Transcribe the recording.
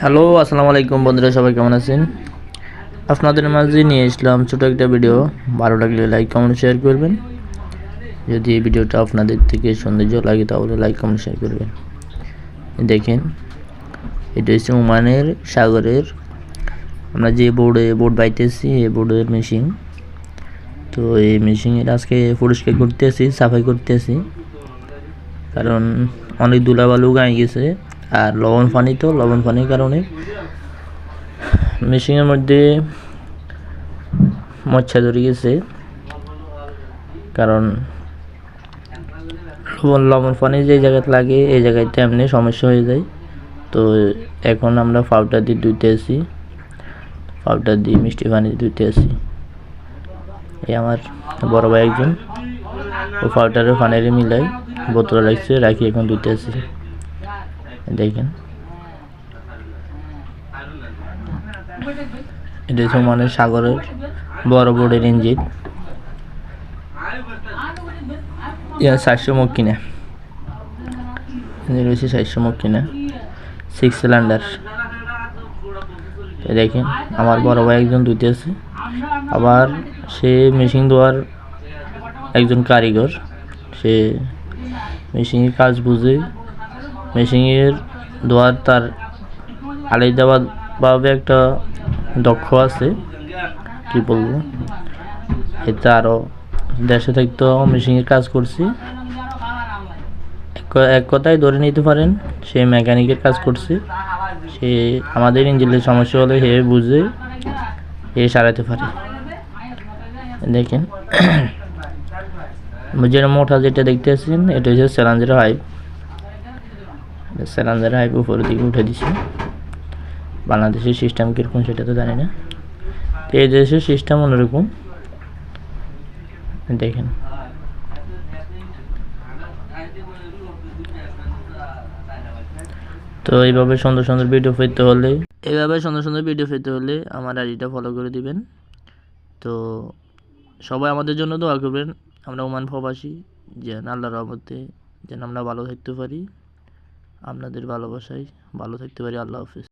Hello, আসসালামু আলাইকুম বন্ধুরা, সবাই কেমন আছেন? আপনাদের মাঝে নিয়ে আসলাম ছোট একটা ভিডিও। ভালো লাগলে লাইক কমেন্ট শেয়ার করবেন। যদি এই ভিডিওটা আপনাদের থেকে সৌন্দর্য লাগে তাহলে লাইক কমেন্ট শেয়ার করবেন। দেখেন, এটা হচ্ছে ওমানের সাগরের আমরা যে বোট বাইতেছি, এই বোর্ডের মেশিন। তো এই মেশিনের আজকে পরিষ্কার করতেছি, সাফাই করতেছি, কারণ অনেক ধুলাবালু গায়ে গেছে। আর লবণ পানির কারণে মেশিনের মধ্যে মচ্ছা ধরে গেছে, কারণ লবণ পানি যে জায়গাতে লাগে এই জায়গাতে এমনি সমস্যা হয়ে যায়। তো এখন আমরা পাউডার দিয়ে ধুইতে আসি, পাউডার দিয়ে মিষ্টি পানি ধুইতে আসি। এই আমার বড় ভাই একজন, ও পাউডারের পানিরে মিলাই বোতলে রাখছে, রাখি এখন ধুইতে আসি। দেখেন, এটা হচ্ছে মানে সাগরের বড় বোর্ডের ইঞ্জিন। 700 মুখ কিনা রয়েছে, 700 মুখ কিনা 6 সিলিন্ডার। দেখেন, আমার বড় ভাই একজন ধুতে আছে, আবার সে মেশিন ধোয়ার একজন কারিগর। সে মেশিনের কাজ বুঝে, মেশিনের ধোয়ার তার আলাদাভাবে একটা দক্ষ আছে, কি বলবো। এতে আরও দেশে থাকতেও মেশিনের কাজ করছি। এক কথায় ধরে নিতে পারেন সে মেকানিকের কাজ করছে। সে আমাদের ইঞ্জিনের সমস্যা হলে হে বুঝে এ সারাতে পারে। দেখেন, যেটা মোটা যেটা দেখতে পাচ্ছেন, এটা হচ্ছে স্যালেঞ্জার হাইপ উপরের দিকে উঠে দিচ্ছে। বাংলাদেশের সিস্টেম কীরকম সেটা তো জানি না, এই দেশের সিস্টেম অন্যরকম। দেখেন, তো এইভাবে সুন্দর সুন্দর ভিডিও পেতে হলে আমার আইডিটা ফলো করে দিবেন। তো সবাই আমাদের জন্য দোয়া করবেন। আমরা ওমান প্রবাসী, যেন আল্লাহর রহমতে যেন আমরা ভালো থাকতে পারি, আপনাদের ভালোবাসায় ভালো থাকতে পারি। আল্লাহ হাফেজ।